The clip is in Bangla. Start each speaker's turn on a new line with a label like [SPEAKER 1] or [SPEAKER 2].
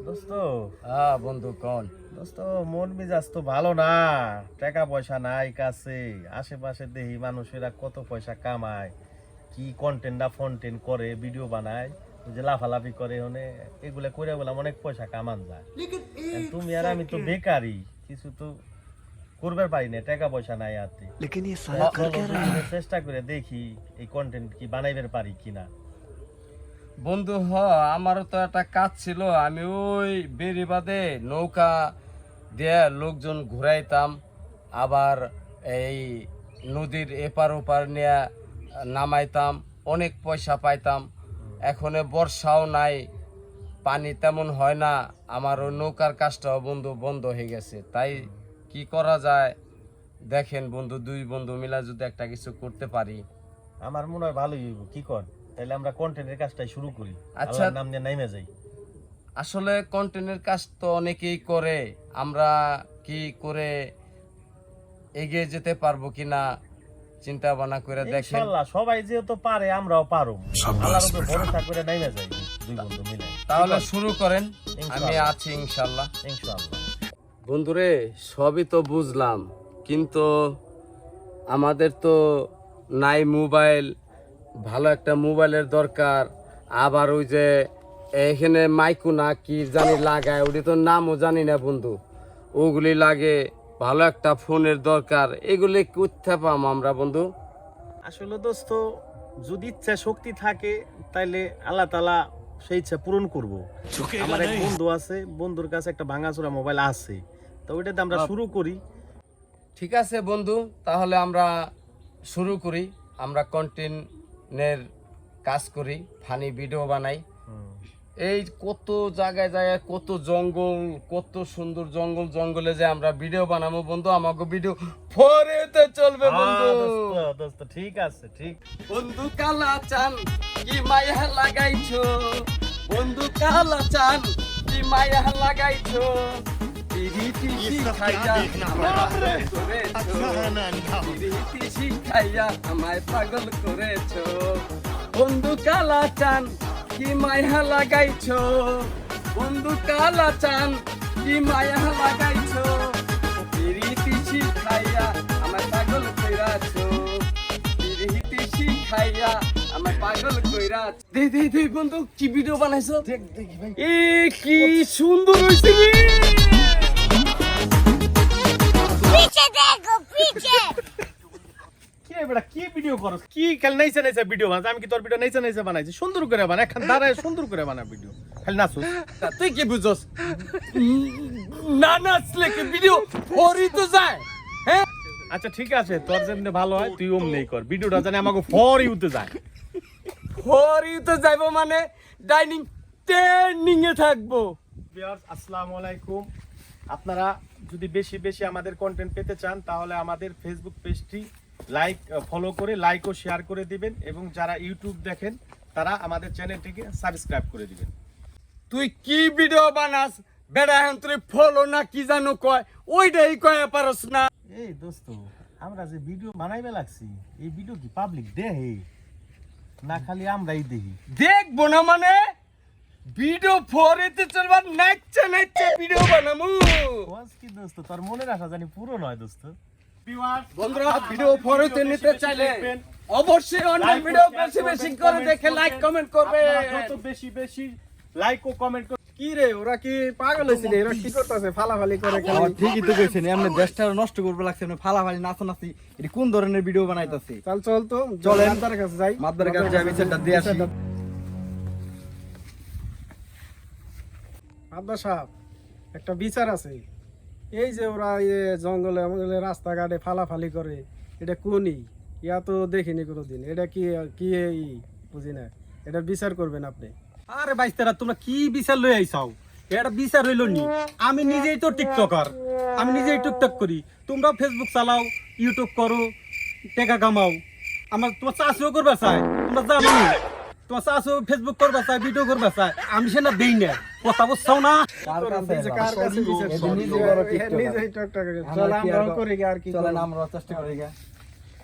[SPEAKER 1] দোস্ত
[SPEAKER 2] বন্ধু কোন
[SPEAKER 1] দোস্ত মন মেজাজ তো ভালো না, টাকা পয়সা নাই কাছে। আশেপাশে দেখি মানুষেরা কত পয়সা কামায়, কি কন্টেন্ট না ফন্টেন্ট করে, ভিডিও বানায়, যে লাফালাফি করে, এগুলা করে বললাম অনেক পয়সা কামান যায়। তুমি আর আমি তো বেকারি, কিছু তো করবার পারি না, টাকা পয়সা নাই হাতে। চেষ্টা করে দেখি এই কন্টেন্ট কি বানাইবার পারি কিনা।
[SPEAKER 2] বন্ধু আমারও তো একটা কাজ ছিল, আমি ওই বেরিবাদে নৌকা দিয়ে লোকজন ঘুরাইতাম, আবার এই নদীর এপার ওপার নিয়ে নামাইতাম, অনেক পয়সা পাইতাম। এখন বর্ষাও নাই, পানি তেমন হয় না, আমার ওই নৌকার কাজটাও বন্ধু বন্ধ হয়ে গেছে। তাই কি করা যায় দেখেন বন্ধু, দুই বন্ধু মিলা যদি একটা কিছু করতে পারি
[SPEAKER 1] আমার মনে হয় ভালোই হইব। কি কর, তাহলে আমরা কন্টেন্টের কাজটাই শুরু করি।
[SPEAKER 2] আচ্ছা,
[SPEAKER 1] আল্লাহর নাম নিয়ে নাইমে যাই।
[SPEAKER 2] আসলে কন্টেন্টের কাজ তো অনেকেই করে, আমরা কি করে এগিয়ে যেতে পারবো কিনা চিন্তা ভাবনা করে দেখেন।
[SPEAKER 1] ইনশাআল্লাহ সবাই যেহেতু পারে আমরাও পারব, আল্লাহর উপর ভরসা করে নাইমে যাই দুই বন্ধু মিলে।
[SPEAKER 2] তাহলে শুরু করেন, আমি
[SPEAKER 1] ইনশাআল্লাহ।
[SPEAKER 2] আছি ইনশাআল্লাহ।
[SPEAKER 1] ইনশাআল্লাহ
[SPEAKER 2] বন্ধুরে সবই তো বুঝলাম, কিন্তু আমাদের তো নাই মোবাইল, ভালো একটা মোবাইলের দরকার। আবার ওই যে এখানে মাইকু না কি জানি লাগায়, ওটি তো নামও জানি না বন্ধু, ওগুলি লাগে। ভালো একটা ফোনের দরকার, এগুলি কোথা পাম আমরা বন্ধু?
[SPEAKER 1] আসলে দোস্ত, যদি ইচ্ছা শক্তি থাকে তাইলে আল্লাহ তাআলা সেই ইচ্ছা পূরণ করব। আমার এক বন্ধু আছে, বন্ধুর কাছে একটা ভাঙাচোরা মোবাইল আছে, তো ওইটাতে আমরা শুরু করি।
[SPEAKER 2] ঠিক আছে বন্ধু, তাহলে আমরা শুরু করি। আমরা কন্টেন্টের কাজ করি, ফানি ভিডিও বানাই। এই কত জায়গায় জায়গায় কত জঙ্গল, কত সুন্দর জঙ্গল, জঙ্গলে যে আমরা ভিডিও বানাবো বন্ধু, আমাকে ভিডিও ফরেতে চলবে বন্ধু।
[SPEAKER 1] দোস্ত ঠিক আছে, ঠিক।
[SPEAKER 2] বন্ধু কালা চান কি মায়া লাগাইছো, বন্ধু কালা চান কি মায়া লাগাইছো, পিরিতি শিখাইয়া আমায় পাগল করেছো। বন্ধু কালা চান কি মায়া লাগাইছো, বন্ধু কালা চান কি মায়া লাগাইছো, পিরিতি শিখাইয়া আমায় পাগল কইরাছো, পিরিতি শিখাইয়া আমায় পাগল কইরাছো। দে বন্ধু কি ভিডিও বানাইছো, দেখি ভাই। এ কি সুন্দর হইছে রে।
[SPEAKER 3] पीछे देखो पीछे
[SPEAKER 1] কি রে বেটা, কি ভিডিও করছ? কি খালি নাইছে নাইছে ভিডিও বানাস? আমি কি তোর ভিডিও নাইছে নাইছে বানাইছি? সুন্দর করে বানা, এখন দাঁড়ায় সুন্দর করে বানা ভিডিও, খালি নাচুস।
[SPEAKER 2] তুই কি বুঝছস? না নাচলে কি ভিডিও ফরি তো যায়? হ্যাঁ
[SPEAKER 1] আচ্ছা ঠিক আছে, তোর যেমনি ভালো হয় তুই ওমনি কর, ভিডিওটা জানি আমাকে ফর ইউতে যায়।
[SPEAKER 2] ফরি তো যাইবো মানে ডাইনিং ট্রেনিং এ থাকবো।
[SPEAKER 1] ভিউয়ার্স আসসালামু আলাইকুম। আপনারা যদি বেশি বেশি আমাদের কন্টেন্ট পেতে চান তাহলে আমাদের ফেসবুক পেজটি ফলো করে লাইক ও শেয়ার করে দিবেন, এবং যারা ইউটিউব দেখেন তারা আমাদের চ্যানেলটিকে সাবস্ক্রাইব করে দিবেন।
[SPEAKER 2] তুই কি ভিডিও বানাস বেড়া, এখন তুই ফলো না কি জানো কয়, ওইটাই কয় পারস না।
[SPEAKER 1] এই দোস্ত, আমরা যে ভিডিও বানাইবে লাগছি, এই ভিডিও কি পাবলিক দেখে না খালি আমরাই দেখি?
[SPEAKER 2] দেখবো না মানে ভিডিও ফরিতে চলবার নাচছে নাচছে ভিডিও বানামু।
[SPEAKER 1] কোয়াস কি দোস্ত, তোর মনের আশা জানি পুরো নয় দোস্ত।
[SPEAKER 2] বন্ধুরা ভিডিও ফরিতে নিতে চাইলে অবশ্যই অনলাইন ভিডিও বেশি বেশি করে দেখে লাইক কমেন্ট করবে।
[SPEAKER 1] যত বেশি বেশি লাইক ও কমেন্ট করবে।
[SPEAKER 4] কি রে, ওরা কি পাগল হয়েছে? এরা কি করতেছে? ফালাফালি করে।
[SPEAKER 5] ঠিকই তো কইছেন, এমনি দেশটা নষ্ট করবে লাগছে, এমনি ফালাফালি নাচানাচি। এটা কোন ধরনের ভিডিও বানাইতাছে?
[SPEAKER 4] চল চল তো,
[SPEAKER 5] চলেন।
[SPEAKER 4] মাদার কাছে যাই।
[SPEAKER 5] মাদবার কাছে যাই, বিচারটা দিয়ে আসি।
[SPEAKER 4] মাদার সাহেব, একটা বিচার আছে। এই যে ওরা জঙ্গলে মঙ্গলে রাস্তাঘাটে ফালাফালি করে, এটা কোনই? ইয়া তো দেখিনি কোনোদিন। এটা কি কি বুঝি না, এটা বিচার করবেন আপনি।
[SPEAKER 5] আরে বাইস্তারা, তোমরা কি বিচার লই আইছাও? এটা বিচার হইল নি? আমি নিজেই তো টিকটকার, আমি নিজেই টিকটক করি। তোমরা ফেসবুক চালাও, ইউটিউব করো, টাকা কামাও। আমার তোমার চাষও করবা চাই, তোমরা জানো তোমার চাষও ফেসবুক করবা চাই, ভিডিও করবা চাই। আমি সেটা দেই না, কথা বুঝছাও না?
[SPEAKER 4] কার কাছে বিচার? নিজেই টিকটকার। চল আমরাও করি আর কি।
[SPEAKER 5] চলেন আমরা চেষ্টা করি।